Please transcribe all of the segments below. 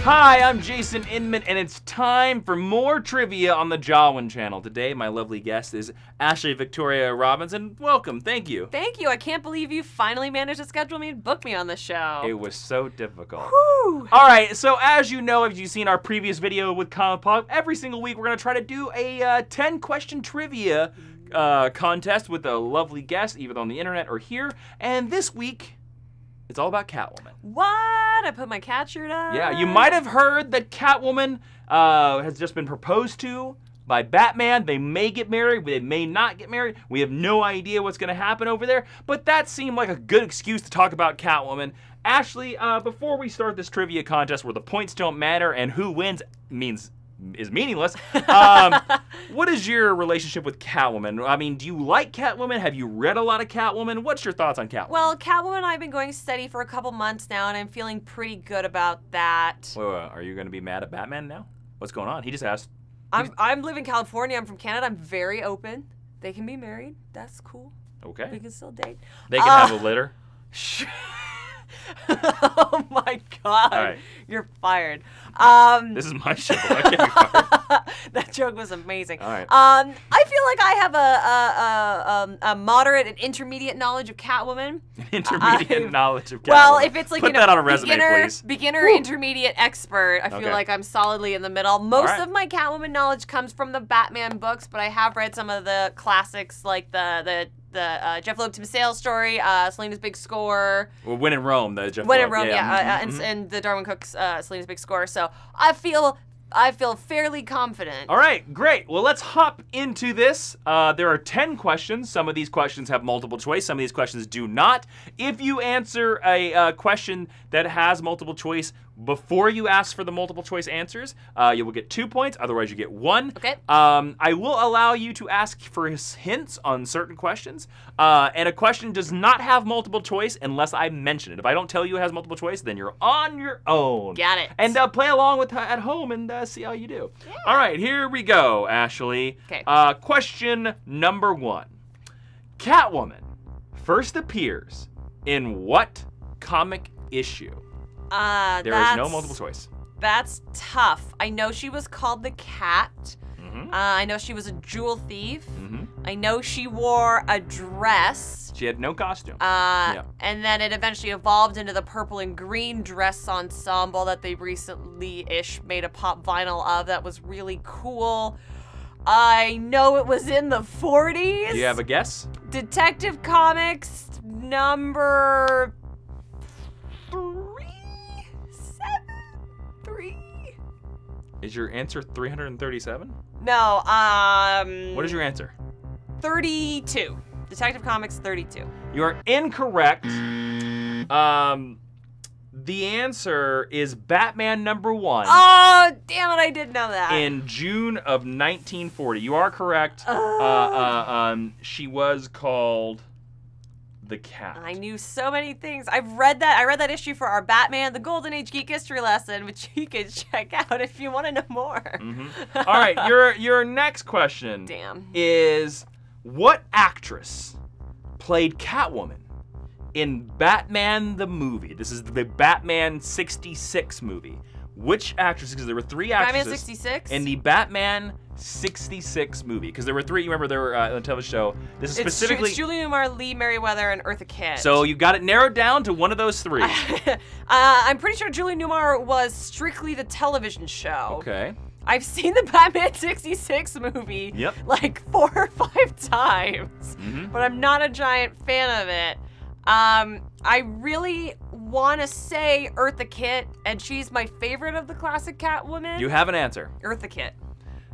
Hi, I'm Jason Inman, and it's time for more trivia on the Jawiin channel. Today, my lovely guest is Ashley Victoria Robinson. Welcome, thank you. Thank you. I can't believe you finally managed to schedule me and book me on the show. It was so difficult. Whew. All right, so as you know, if you've seen our previous video with Comic Pop, every single week we're going to try to do a 10-question trivia contest with a lovely guest, either on the internet or here. And this week, it's all about Catwoman. What? I put my cat shirt on. Yeah, you might have heard that Catwoman has just been proposed to by Batman. They may get married, they may not get married. We have no idea what's going to happen over there, but that seemed like a good excuse to talk about Catwoman. Ashley, before we start this trivia contest where the points don't matter and who wins is meaningless, what is your relationship with Catwoman? I mean, do you like Catwoman? Have you read a lot of Catwoman? What's your thoughts on Catwoman? Well, Catwoman and I have been going steady for a couple months now, and I'm feeling pretty good about that. Wait, are you going to be mad at Batman now? What's going on? He just asked. I'm living in California. I'm from Canada. I'm very open. They can be married. That's cool. Okay. We can still date. They can have a litter. Oh my God. All right. You're fired. This is my show. I can't be fired. That joke was amazing. All right. I feel like I have a moderate and intermediate knowledge of Catwoman. Intermediate knowledge of Catwoman. Well, if it's like put that on a resume, please. Beginner, intermediate, expert, I feel like I'm solidly in the middle. Most of my Catwoman knowledge comes from the Batman books, but I have read some of the classics like the Jeff Loeb Tim Sale story, Selena's Big Score. Well, When in Rome, the Jeff When Loeb, in Rome, and the Darwin Cook's Selena's Big Score. So I feel fairly confident. All right, great. Well, let's hop into this. There are 10 questions. Some of these questions have multiple choice. Some of these questions do not. If you answer a question that has multiple choice before you ask for the multiple choice answers, you will get 2 points. Otherwise, you get 1. Okay. I will allow you to ask for hints on certain questions. And a question does not have multiple choice unless I mention it. If I don't tell you it has multiple choice, then you're on your own. Got it. And play along with at home and see how you do. Yeah. All right, here we go, Ashley. Okay. Question number 1. Catwoman first appears in what comic issue? There is no multiple choice. That's tough. I know she was called the Cat. I know she was a jewel thief. I know she wore a dress. She had no costume. And then it eventually evolved into the purple and green dress ensemble that they recently-ish made a pop vinyl of that was really cool. I know it was in the 40s. Do you have a guess? Detective Comics number 3? Is your answer 337? No, What is your answer? 32. Detective Comics 32. You are incorrect. The answer is Batman number 1. Oh, damn it, I did know that. In June of 1940. You are correct. She was called the Cat. I knew so many things. I read that issue for our Batman, the Golden Age Geek History lesson, which you can check out if you want to know more. All right, your next question is, what actress played Catwoman in Batman the movie? This is the Batman 66 movie. Which actress? Because there were 3 actresses. Batman 66? In the Batman 66 movie. Because there were 3, you remember there were on the television show. This is specifically... It's Julie Newmar, Lee Merriweather, and Eartha Kitt. So you got it narrowed down to one of those 3. I'm pretty sure Julie Newmar was strictly the television show. Okay. I've seen the Batman 66 movie like 4 or 5 times, but I'm not a giant fan of it. I really want to say Eartha Kitt, and she's my favorite of the classic Catwoman. You have an answer. Eartha Kitt.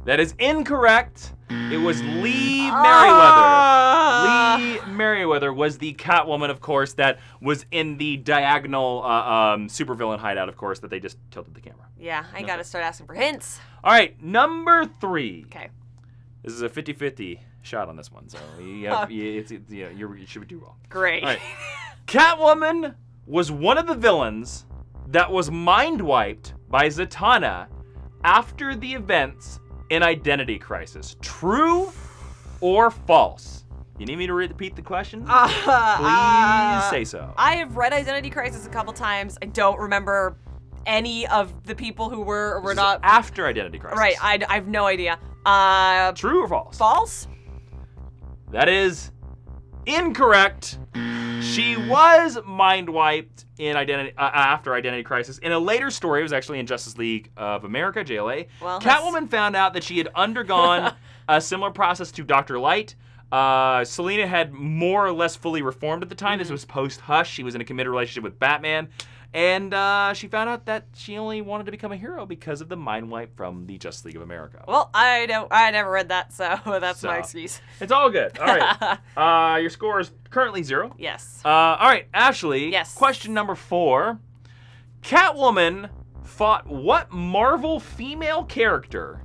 That is incorrect. It was Lee Merriweather. Lee Merriweather was the Catwoman, of course, that was in the diagonal supervillain hideout, of course, that they just tilted the camera. Yeah, I gotta start asking for hints. All right, number 3. Okay. This is a 50-50 shot on this one, so you should do well. Great. All right. Catwoman was one of the villains that was mind-wiped by Zatanna after the events in Identity Crisis. True or false? You need me to repeat the question? Please say so. I have read Identity Crisis a couple times. I don't remember any of the people who were or were This is not after Identity Crisis. Right, I have no idea. True or false? False? That is incorrect. She was mind wiped in after Identity Crisis. In a later story, it was actually in Justice League of America, JLA. Well, Catwoman found out that she had undergone a similar process to Dr. Light. Selina had more or less fully reformed at the time. This was post-Hush. She was in a committed relationship with Batman. And she found out that she only wanted to become a hero because of the mind wipe from the Justice League of America. Well, I never read that, so that's my excuse. It's all good. All right. Your score is currently 0. Yes. All right, Ashley. Yes. Question number 4. Catwoman fought what Marvel female character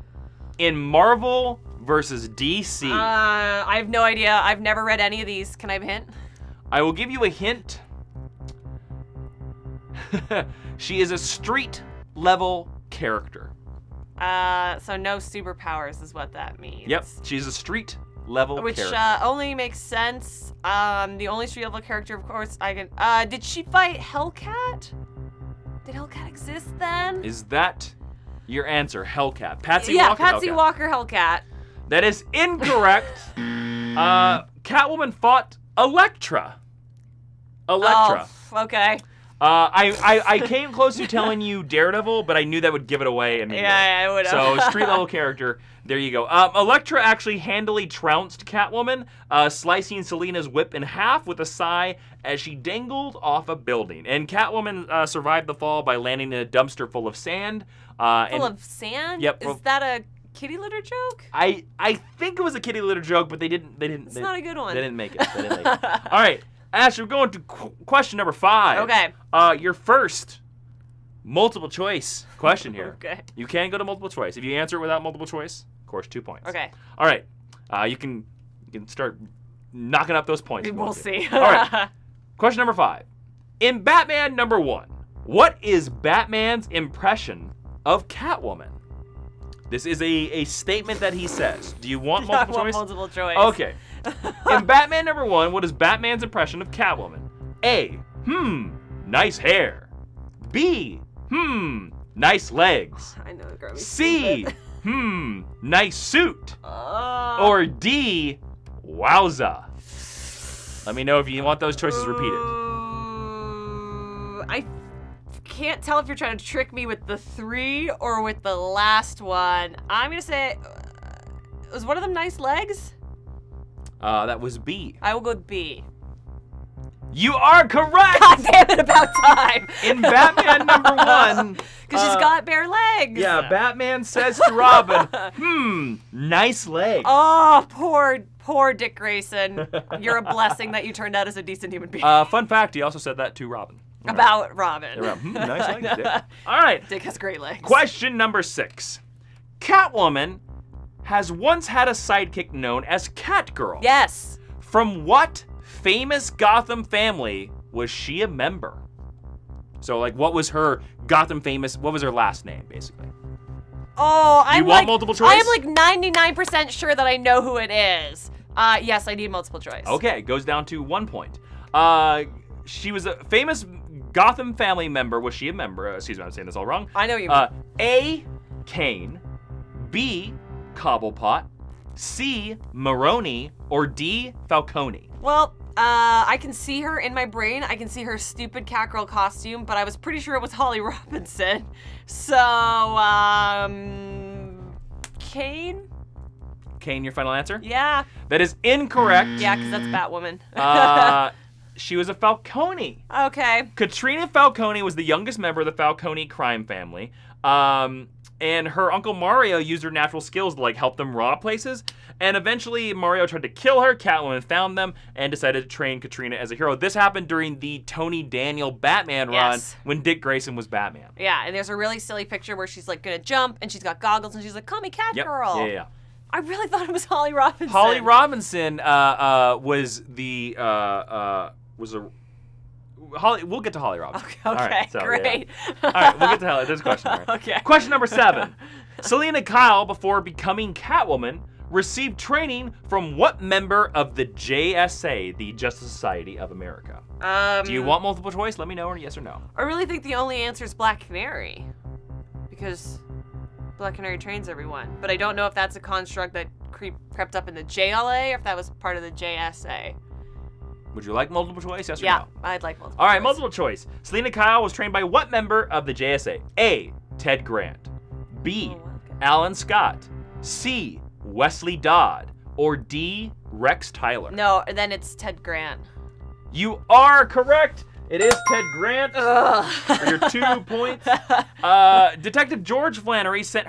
in Marvel versus DC? I have no idea. I've never read any of these. Can I have a hint? I will give you a hint. She is a street level character. So no superpowers is what that means. Yep, she's a street level character. Which only makes sense. The only street level character, of course, I can. Did she fight Hellcat? Did Hellcat exist then? Is that your answer, Hellcat? Patsy yeah, Walker. Patsy Hellcat. Walker Hellcat. That is incorrect. Catwoman fought Elektra. Elektra. Oh, okay. I came close to telling you Daredevil, but I knew that would give it away immediately. Yeah, I would have. So, street level character. There you go. Elektra actually handily trounced Catwoman, slicing Selina's whip in half with a sigh as she dangled off a building. And Catwoman survived the fall by landing in a dumpster full of sand. Full of sand? Yep. Is that a kitty litter joke? I think it was a kitty litter joke, but they didn't. It's not a good one. They didn't make it. They didn't make it. All right. Ashley, we're going to question number 5. Okay. Your first multiple choice question here. Okay. You can go to multiple choice. If you answer it without multiple choice, of course, 2 points. Okay. All right. You can start knocking up those points. We'll see. All right. Question number 5. In Batman number 1, what is Batman's impression of Catwoman? This is a statement that he says. Do you want multiple choice? I want multiple choice. Okay. In Batman number 1, what is Batman's impression of Catwoman? A. Nice hair. B. Nice legs. I know it, girl. C. Nice suit. Or D. Wowza. Let me know if you want those choices repeated. I can't tell if you're trying to trick me with the 3 or with the last one. I'm gonna say, was one of them nice legs? That was B. I will go with B. You are correct! God damn it, about time! In Batman number 1... Because she's got bare legs! Yeah, Batman says to Robin, nice legs. Oh, poor Dick Grayson. You're a blessing that you turned out as a decent human being. Fun fact, he also said that to Robin. About Robin. Nice legs, Dick. All right. Dick has great legs. Question number 6. Catwoman has once had a sidekick known as Catgirl. Yes. From what famous Gotham family was she a member? So, like, what was her Gotham famous, what was her last name, basically? Oh, you want multiple choice? I am like 99% sure that I know who it is. Yes, I need multiple choice. Okay, goes down to 1 point. She was a famous Gotham family member. Was she a member? Excuse me, I'm saying this all wrong. I know what you mean. A. Kane. B. Cobblepot. C. Maroni. Or D. Falcone. Well, I can see her in my brain. I can see her stupid Catgirl costume, but I was pretty sure it was Holly Robinson. So, Kane? Kane, your final answer? Yeah. That is incorrect. Yeah, because that's Batwoman. She was a Falcone. Okay. Katrina Falcone was the youngest member of the Falcone crime family. And her Uncle Mario used her natural skills to, like, help them rob places. And eventually, Mario tried to kill her. Catwoman found them and decided to train Katrina as a hero. This happened during the Tony Daniel Batman run when Dick Grayson was Batman. Yeah, and there's a really silly picture where she's, like, gonna jump, and she's got goggles, and she's like, call me Catgirl. Yeah. I really thought it was Holly Robinson. Holly Robinson was the we'll get to Holly Robinson. Okay, right, so, great. Yeah. All right, we'll get to Holly. There's a question there. Okay. Question number 7. Selina Kyle, before becoming Catwoman, received training from what member of the JSA, the Justice Society of America? Do you want multiple choice? Let me know, or yes or no. I really think the only answer is Black Canary, because Black Canary trains everyone. But I don't know if that's a construct that crept up in the JLA, or if that was part of the JSA. Would you like multiple choice, yes or no? Yeah, I'd like multiple choice. All right, multiple choice. Selena Kyle was trained by what member of the JSA? A, Ted Grant. B, Alan Scott. C, Wesley Dodd. Or D, Rex Tyler. No, then it's Ted Grant. You are correct. It is Ted Grant for your 2 points. Detective George Flannery sent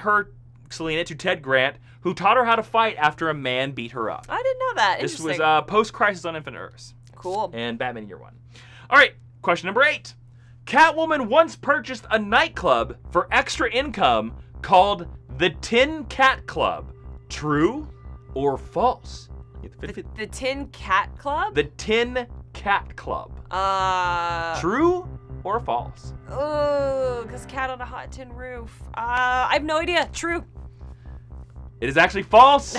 Selena, to Ted Grant, who taught her how to fight after a man beat her up. I didn't know that. This was post-Crisis on Infinite Earths. Cool. And Batman Year One. All right, question number 8. Catwoman once purchased a nightclub for extra income called the Tin Cat Club. True or false? The Tin Cat Club? The Tin Cat Club. True or false? Oh, because cat on a hot tin roof. I have no idea. True. It is actually false.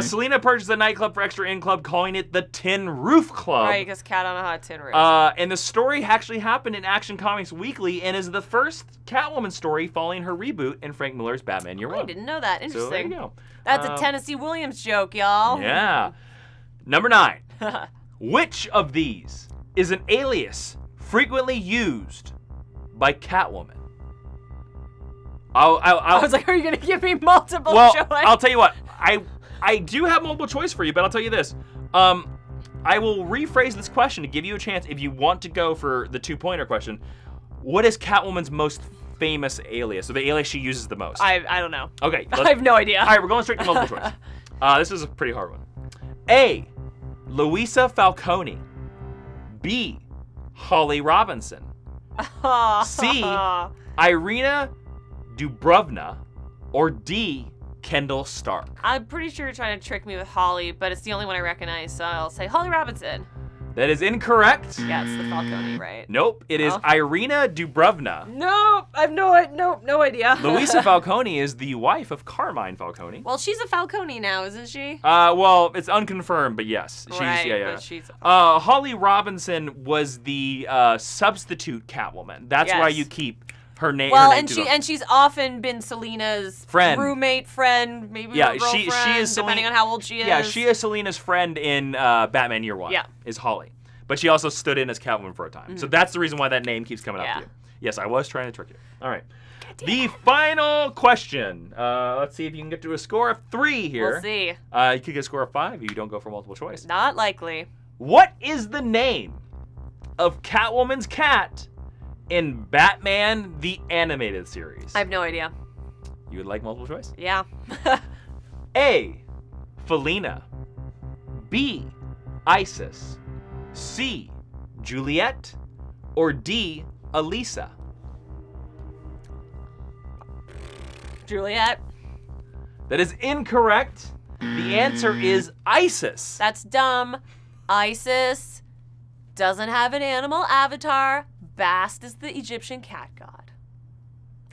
Selena purchased a nightclub for extra income, calling it the Tin Roof Club. Right, because cat on a hot tin roof. And the story actually happened in Action Comics Weekly and is the first Catwoman story following her reboot in Frank Miller's Batman Year One. I didn't know that. Interesting. So there you go. That's a Tennessee Williams joke, y'all. Yeah. Number 9. Which of these is an alias frequently used by Catwoman? I was like, are you going to give me multiple choice? I'll tell you what. I do have multiple choice for you, but I'll tell you this. I will rephrase this question to give you a chance if you want to go for the 2-pointer question. What is Catwoman's most famous alias? So the alias she uses the most. I don't know. Okay. I have no idea. All right, we're going straight to multiple choice. This is a pretty hard one. A, Louisa Falcone. B, Holly Robinson. C, Irina Dubrovna. Or D, Kendall Stark. I'm pretty sure you're trying to trick me with Holly, but it's the only one I recognize, so I'll say Holly Robinson. That is incorrect. Yeah, it's the Falcone, right? Nope, it is Irina Dubrovna. Nope, I have no idea. Louisa Falcone is the wife of Carmine Falcone. Well, she's a Falcone now, isn't she? Well, it's unconfirmed, but yes. Right, yeah. But she's Holly Robinson was the substitute Catwoman. That's why you keep her name. Well, her name and she's often been Selena's roommate, friend, maybe girlfriend, she is depending on how old she is. Yeah, she is Selena's friend in Batman Year One. Yeah, is Holly, but she also stood in as Catwoman for a time. So that's the reason why that name keeps coming up to you. Yes, I was trying to trick you. All right. The final question. Let's see if you can get to a score of 3 here. We'll see. You could get a score of 5 if you don't go for multiple choice. Not likely. What is the name of Catwoman's cat in Batman the Animated Series? I have no idea. You would like multiple choice? Yeah. A, Felina. B, Isis. C, Juliet. Or D, Elisa. Juliet. That is incorrect. The answer is Isis. That's dumb. Isis doesn't have an animal avatar. Bast is the Egyptian cat god.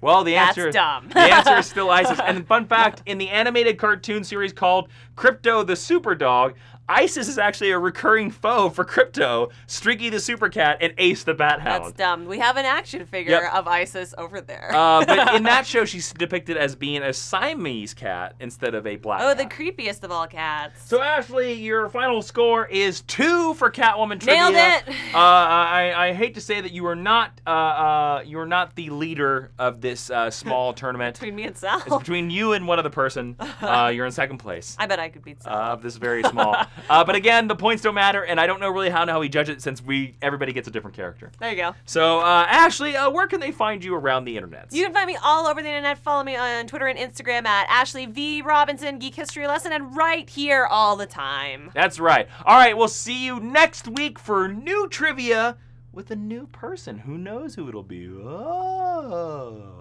Well, the answer is still Isis. And fun fact, in the animated cartoon series called Crypto the Super Dog, Isis is actually a recurring foe for Crypto, Streaky the Super Cat, and Ace the Bat Hound. That's dumb. We have an action figure of Isis over there. But in that show, she's depicted as being a Siamese cat instead of a black cat. The creepiest of all cats. So, Ashley, your final score is 2 for Catwoman Trivia. Nailed it! I hate to say that you are not the leader of this small tournament. Between me and Sal. It's between you and one other person. You're in second place. I bet I could beat Sal. Of this very small. But again, the points don't matter, and I don't know really how we judge it since everybody gets a different character. There you go. So, Ashley, where can they find you around the internet? You can find me all over the internet. Follow me on Twitter and Instagram at Ashley V. Robinson, Geek History Lesson, and right here all the time. That's right. All right, we'll see you next week for new trivia with a new person. Who knows who it'll be? Oh.